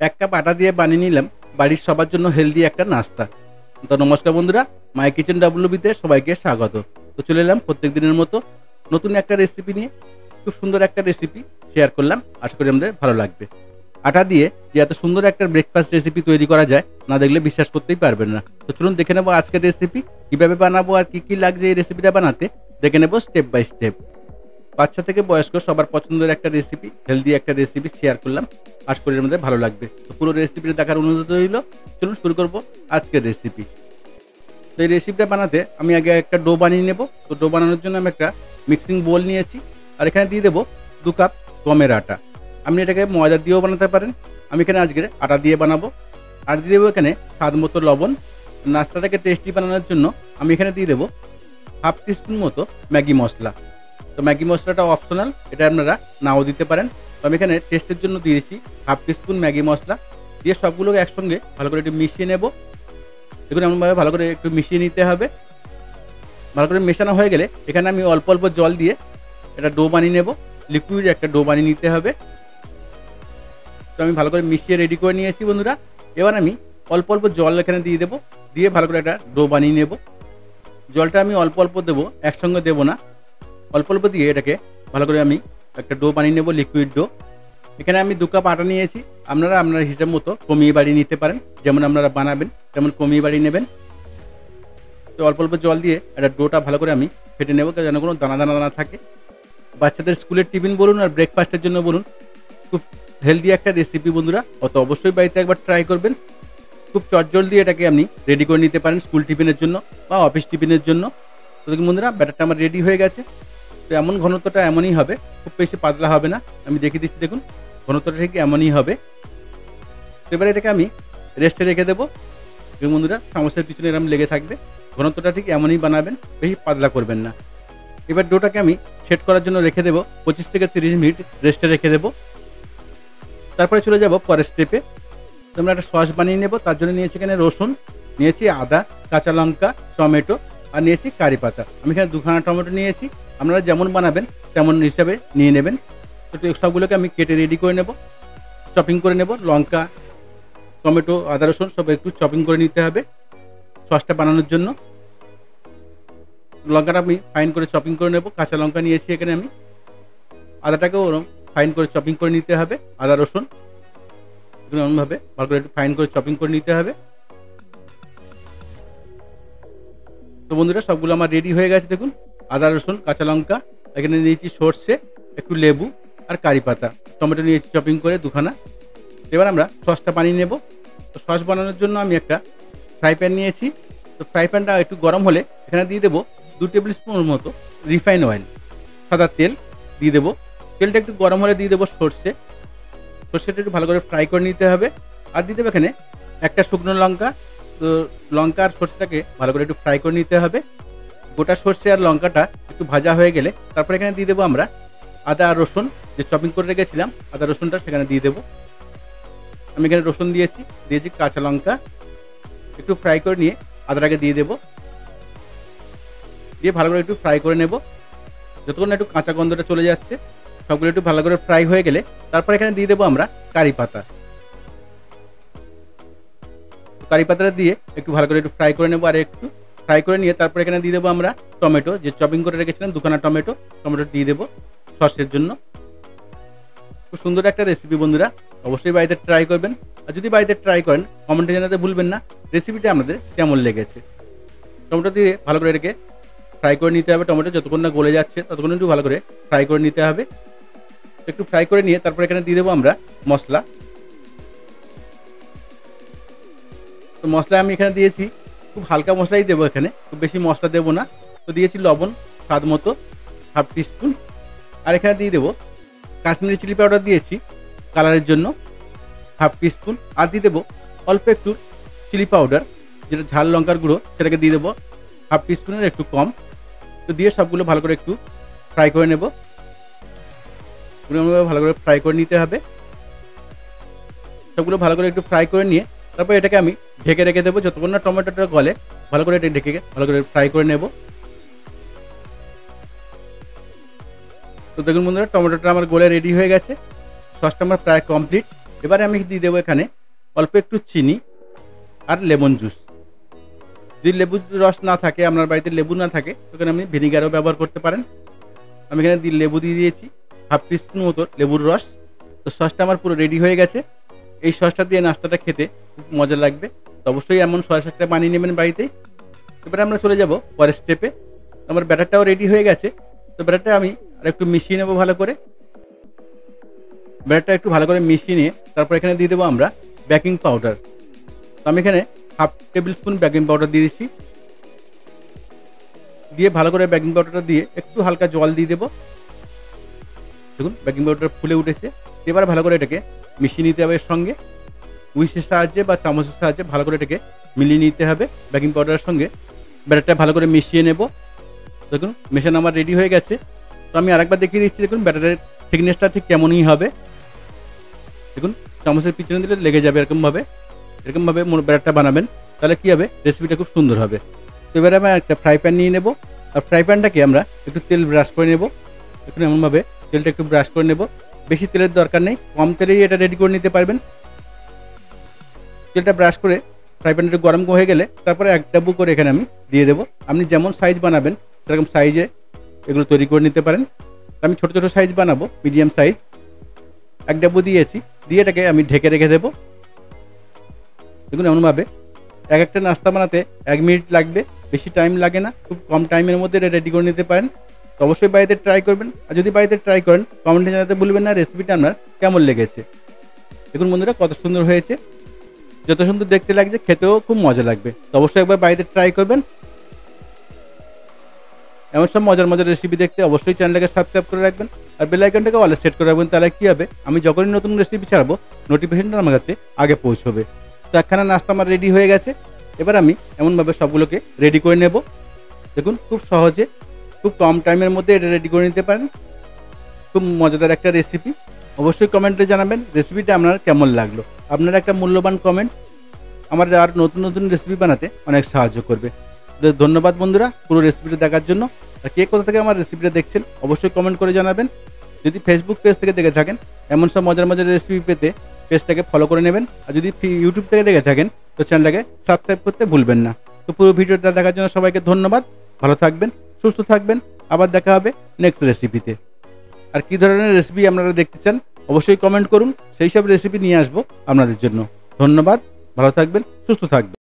এক কাপ আটা দিয়ে বানিয়ে নিলাম বাড়ির সবার জন্য হেলদি একটা নাস্তা। তো নমস্কার বন্ধুরা, মাই কিচেন ডাব্লিউবিতে সবাইকে স্বাগত। তো চলে এলাম প্রত্যেক দিনের মতো নতুন একটা রেসিপি নিয়ে। খুব সুন্দর একটা রেসিপি শেয়ার করলাম, আশা করি আমাদের ভালো লাগবে। আটা দিয়ে যে এত সুন্দর একটা ব্রেকফাস্ট রেসিপি তৈরি করা যায়, না দেখলে বিশ্বাস করতেই পারবেন না। তো চলুন দেখে নেবো আজকের রেসিপি কীভাবে বানাবো আর কী লাগছে এই রেসিপিটা বানাতে, দেখে নেবো স্টেপ বাই স্টেপ। বাচ্চা থেকে বয়স্ক সবার পছন্দের একটা রেসিপি, হেলদি একটা রেসিপি শেয়ার করলাম, আশা করি আমাদের ভালো লাগবে। তো পুরো রেসিপিটা দেখার অনুরোধ রইল। চলুন শুরু করবো আজকের রেসিপি। তো এই রেসিপিটা বানাতে আমি আগে একটা ডো বানিয়ে নেব। তো ডো বানানোর জন্য আমি একটা মিক্সিং বোল নিয়েছি, আর এখানে দিয়ে দেবো 2 কাপ গমের আটা। আপনি এটাকে ময়দা দিয়েও বানাতে পারেন, আমি এখানে আজকে আটা দিয়ে বানাবো। আর দিয়ে দেবো এখানে স্বাদ মতো লবণ। নাস্তাটাকে টেস্টি বানানোর জন্য আমি এখানে দিয়ে দেবো হাফ টিস্পুন মতো ম্যাগি মশলা। তো ম্যাগি মশলাটা অপশনাল, এটা আপনারা নাও দিতে পারেন। তো আমি এখানে টেস্টের জন্য দিয়েছি হাফ টিস্পুন ম্যাগি মশলা। দিয়ে সবগুলোকে একসঙ্গে ভালো করে একটু মিশিয়ে নেব। দেখুন এমনভাবে ভালো করে একটু মিশিয়ে নিতে হবে। ভালো করে মেশানো হয়ে গেলে এখানে আমি অল্প অল্প জল দিয়ে একটা ডো বানিয়ে নেব। লিকুইড একটা ডো বানিয়ে নিতে হবে। তো আমি ভালো করে মিশিয়ে রেডি করে নিয়েছি বন্ধুরা। এবার আমি অল্প অল্প জল এখানে দিয়ে দেবো, দিয়ে ভালো করে একটা ডো বানিয়ে নেব। জলটা আমি অল্প অল্প দেবো, একসঙ্গে দেবো না, অল্প অল্প দিয়ে এটাকে ভালো করে আমি একটা ডো বানিয়ে নেব, লিকুইড ডো। এখানে আমি 2 কাপ আটা নিয়েছি, আপনারা আপনার হিসাব মতো কমিয়ে বাড়িয়ে নিতে পারেন, যেমন আপনারা বানাবেন তেমন কমিয়ে বাড়িয়ে নেবেন। তো অল্প অল্প জল দিয়ে একটা ডোটা ভালো করে আমি ফেটে নেব, যেন কোনো দানা দানা দানা থাকে। বাচ্চাদের স্কুলের টিফিন বলুন আর ব্রেকফাস্টের জন্য বলুন, খুব হেলদি একটা রেসিপি বন্ধুরা। অত অবশ্যই বাড়িতে একবার ট্রাই করবেন। খুব চটজলদি এটাকে আপনি রেডি করে নিতে পারেন স্কুল টিফিনের জন্য বা অফিস টিফিনের জন্য। তো দেখুন বন্ধুরা, ব্যাটারটা আমার রেডি হয়ে গেছে। তো এমন ঘনত্বটা এমনই হবে, খুব বেশি পাতলা হবে না। আমি দেখিয়ে দিচ্ছি, দেখুন ঘনত্বটা ঠিক এমনই হবে। তো এবারে এটাকে আমি রেস্টে রেখে দেবো। দেখুন বন্ধুরা, সমস্যার পিছনে এরকম লেগে থাকবে। ঘনত্বটা ঠিক এমনই বানাবেন, বেশি পাতলা করবেন না। এবার ডোটাকে আমি সেট করার জন্য রেখে দেবো 25 থেকে 30 মিনিট রেস্টে রেখে দেবো। তারপরে চলে যাব পরের স্টেপে। তো আমরা একটা সস বানিয়ে নেব। তার জন্য নিয়েছি এখানে রসুন, নিয়েছি আদা, কাঁচা লঙ্কা, টমেটো, আর নিয়েছি কারি পাতা। আমি এখানে 2খানা টমেটো নিয়েছি, আপনারা যেমন বানাবেন তেমন হিসাবে নিয়ে নেবেন। তো সবগুলোকে আমি কেটে রেডি করে নেব, চপিং করে নেব। লঙ্কা, টমেটো, আদা, রসুন সব একটু চপিং করে নিতে হবে সসটা বানানোর জন্য। লঙ্কাটা আমি ফাইন করে চপিং করে নেব। কাঁচা লঙ্কা নিয়েছি এখানে আমি। আদাটাকেও ওরকম ফাইন করে চপিং করে নিতে হবে। আদা রসুন এমনভাবে ভালো করে একটু ফাইন করে চপিং করে নিতে হবে। তো বন্ধুরা, সবগুলো আমার রেডি হয়ে গেছে। দেখুন আদা রসুন, কাঁচা লঙ্কা, এখানে নিয়েছি সর্ষে, একটু লেবু আর কারি পাতা, টমেটো নিয়েছি চপিং করে 2খানা। এবার আমরা সসটা বানিয়ে নেব। তো সস বানানোর জন্য আমি একটা ফ্রাই প্যান নিয়েছি। তো ফ্রাই প্যানটা একটু গরম হলে এখানে দিয়ে দেবো 2 টেবিল স্পুনের মতো রিফাইন অয়েল, সাদা তেল দিয়ে দেবো। তেলটা একটু গরম হলে দিয়ে দেবো সর্ষেটা একটু ভালো করে ফ্রাই করে নিতে হবে। আর দিয়ে দেবো এখানে একটা শুকনো লঙ্কা। তো লঙ্কা আর সর্ষেটাকে ভালো করে একটু ফ্রাই করে নিতে হবে। গোটা সর্ষে আর লঙ্কাটা একটু ভাজা হয়ে গেলে তারপরে এখানে দিয়ে দেবো আমরা আদা আর রসুন, যে চপিং করে রেখেছিলাম আদা রসুনটা সেখানে দিয়ে দেবো। আমি এখানে রসুন দিয়েছি কাঁচা লঙ্কা একটু ফ্রাই করে নিয়ে আদাটাকে দিয়ে দেবো। দিয়ে ভালো করে একটু ফ্রাই করে নেব, যতক্ষণ না একটু কাঁচা গন্ধটা চলে যাচ্ছে। সবগুলো একটু ভালো করে ফ্রাই হয়ে গেলে তারপর এখানে দিয়ে দেবো আমরা কারি পাতা। কারি পাতাটা দিয়ে একটু ভালো করে একটু ফ্রাই করে নেবো। আর একটু ফ্রাই করে নিয়ে তারপর এখানে দিয়ে দেবো আমরা টমেটো, যে চপিং করে রেখেছিলাম 2খানা টমেটো দিয়ে দেবো সসের জন্য। খুব সুন্দর একটা রেসিপি বন্ধুরা, অবশ্যই বাড়িতে ট্রাই করবেন। আর যদি বাড়িতে ট্রাই করেন কমেন্টে জানাতে ভুলবেন না রেসিপিটা আপনাদের কেমন লেগেছে। টমেটো দিয়ে ভালো করে এটাকে ফ্রাই করে নিতে হবে। টমেটো যতক্ষণ না গলে যাচ্ছে ততক্ষণ একটু ভালো করে ফ্রাই করে নিতে হবে। একটু ফ্রাই করে নিয়ে তারপর এখানে দিয়ে দেবো আমরা মশলা। তো মশলা আমি এখানে দিয়েছি খুব হালকা মশলাই দেবো, এখানে খুব বেশি মশলা দেবো না। তো দিয়েছি লবণ স্বাদ মতো হাফ টিস্পুন। আর এখানে দিয়ে দেবো কাশ্মীরি চিলি পাউডার দিয়েছি কালারের জন্য হাফ টিস্পুন। আর দিয়ে দেবো অল্প একটু চিলি পাউডার, যেটা ঝাল লঙ্কার গুঁড়ো, সেটাকে দিয়ে দেবো হাফ টিস্পুনের একটু কম। তো দিয়ে সবগুলো ভালো করে একটু ফ্রাই করে নেব। ভালো করে ফ্রাই করে নিতে হবে। সবগুলো ভালো করে একটু ফ্রাই করে নিয়ে তারপর এটাকে আমি ঢেকে রেখে দেবো যতক্ষণ না টমেটোটা গলে। ভালো করে এটা ঢেকে ভালো করে ফ্রাই করে নেব। তো দেখুন বন্ধুরা, টমেটোটা আমার গলে রেডি হয়ে গেছে। সসটা আমার প্রায় কমপ্লিট। এবারে আমি দিয়ে দেবো এখানে অল্প একটু চিনি আর লেমন জুস। যদি লেবুর রস না থাকে, আপনার বাড়িতে লেবু না থাকে, তখন আপনি ভিনিগারও ব্যবহার করতে পারেন। আমি এখানে লেবু দিয়ে দিয়েছি, হাফ টিস্পুন মতো লেবুর রস। তো সসটা আমার পুরো রেডি হয়ে গেছে। এই সসটা দিয়ে নাস্তাটা খেতে খুব মজা লাগবে। তো অবশ্যই এমন সস একটা বানিয়ে নেবেন বাড়িতেই। এবারে আমরা চলে যাব পরের স্টেপে। আমার ব্যাটারটাও রেডি হয়ে গেছে। তো ব্যাটারটা আমি আর একটু মিশিয়ে নেবো ভালো করে। ব্যাটারটা একটু ভালো করে মিশিয়ে নিয়ে তারপর এখানে দিয়ে দেবো আমরা বেকিং পাউডার। তো আমি এখানে half table spoon baking powder দিয়ে দিচ্ছি। দিয়ে ভালো করে বেকিং পাউডারটা দিয়ে একটু হালকা জল দিয়ে দেবো। দেখুন বেকিং পাউডার ফুলে উঠেছে। এবার ভালো করে এটাকে মিশিয়ে নিতে হবে এর সঙ্গে। উইসের সাহায্যে বা চামচের সাহায্যে ভালো করে এটাকে মিলিয়ে নিতে হবে বেকিং পাউডারের সঙ্গে। ব্যাটারটা ভালো করে মিশিয়ে নেব। দেখুন মেশানো আমার রেডি হয়ে গেছে। তো আমি আরেকবার দেখিয়ে দিচ্ছি। দেখুন ব্যাটারের থিকনেসটা ঠিক কেমনই হবে। দেখুন চামচের পিছনে দিলে লেগে যাবে এরকমভাবে ব্যাটারটা বানাবেন, তাহলে কী হবে, রেসিপিটা খুব সুন্দর হবে। তো এবারে আমি একটা ফ্রাই প্যান নিয়ে নেব। আর ফ্রাই প্যানটাকে আমরা একটু তেল ব্রাশ করে নেব। দেখুন এমনভাবে তেলটা একটু ব্রাশ করে নেব। বেশি তেলের দরকার নেই, কম তেলেই এটা রেডি করে নিতে পারবেন। তেলটা ব্রাশ করে ফ্রাই প্যানটা গরম হয়ে গেলে তারপরে এক ডাব্বু করে এখানে আমি দিয়ে দেবো। আপনি যেমন সাইজ বানাবেন সেরকম সাইজে এগুলো তৈরি করে নিতে পারেন। আমি ছোটো ছোটো সাইজ বানাবো, মিডিয়াম সাইজ। এক ডাব্বু দিয়েছি, দিয়ে এটাকে আমি ঢেকে রেখে দেবো। দেখুন এমনভাবে এক একটা নাস্তা বানাতে 1 মিনিট লাগবে, বেশি টাইম লাগে না। খুব কম টাইমের মধ্যে এটা রেডি করে নিতে পারেন। তো অবশ্যই বাড়িতে ট্রাই করবেন। আর যদি বাড়িতে ট্রাই করেন কমেন্টে জানাতে ভুলবেন না রেসিপিটা আপনার কেমন লেগেছে। দেখুন বন্ধুরা কত সুন্দর হয়েছে, যত সুন্দর দেখতে লাগছে খেতেও খুব মজা লাগবে। তো অবশ্যই একবার বাড়িতে ট্রাই করবেন। এমন সব মজার মজার রেসিপি দেখতে অবশ্যই চ্যানেলটাকে সাবস্ক্রাইব করে রাখবেন। আর বেল আইকনটাকে অলে সেট করে রাখবেন, তাহলে কী হবে, আমি যখনই নতুন রেসিপি ছাড়বো নোটিফিকেশনটা আমার কাছে আগে পৌঁছবে। তো একখানা নাস্তা আমার রেডি হয়ে গেছে। এবার আমি এমনভাবে সবগুলোকে রেডি করে নেব। দেখুন খুব সহজে, খুব কম টাইমের মধ্যে এটা রেডি করে নিতে পারেন। খুব মজাদার একটা রেসিপি। অবশ্যই কমেন্টে জানাবেন রেসিপিটা আপনার কেমন লাগলো। আপনার একটা মূল্যবান কমেন্ট আমার আর নতুন নতুন রেসিপি বানাতে অনেক সাহায্য করবে। ধন্যবাদ বন্ধুরা পুরো রেসিপিটা দেখার জন্য। আর কে কোথা থেকে আমার রেসিপিটা দেখছেন অবশ্যই কমেন্ট করে জানাবেন। যদি ফেসবুক পেজ থেকে দেখে থাকেন এমন সব মজার মজার রেসিপি পেতে পেজটাকে ফলো করে নেবেন। আর যদি ইউটিউব থেকে দেখে থাকেন তো চ্যানেলটাকে সাবস্ক্রাইব করতে ভুলবেন না। তো পুরো ভিডিওটা দেখার জন্য সবাইকে ধন্যবাদ। ভালো থাকবেন, সুস্থ থাকবেন। আবার দেখা হবে নেক্সট রেসিপিতে। আর কী ধরনের রেসিপি আপনারা দেখতে চান অবশ্যই কমেন্ট করুন, সেই সব রেসিপি নিয়ে আসবো আপনাদের জন্য। ধন্যবাদ, ভালো থাকবেন, সুস্থ থাকবেন।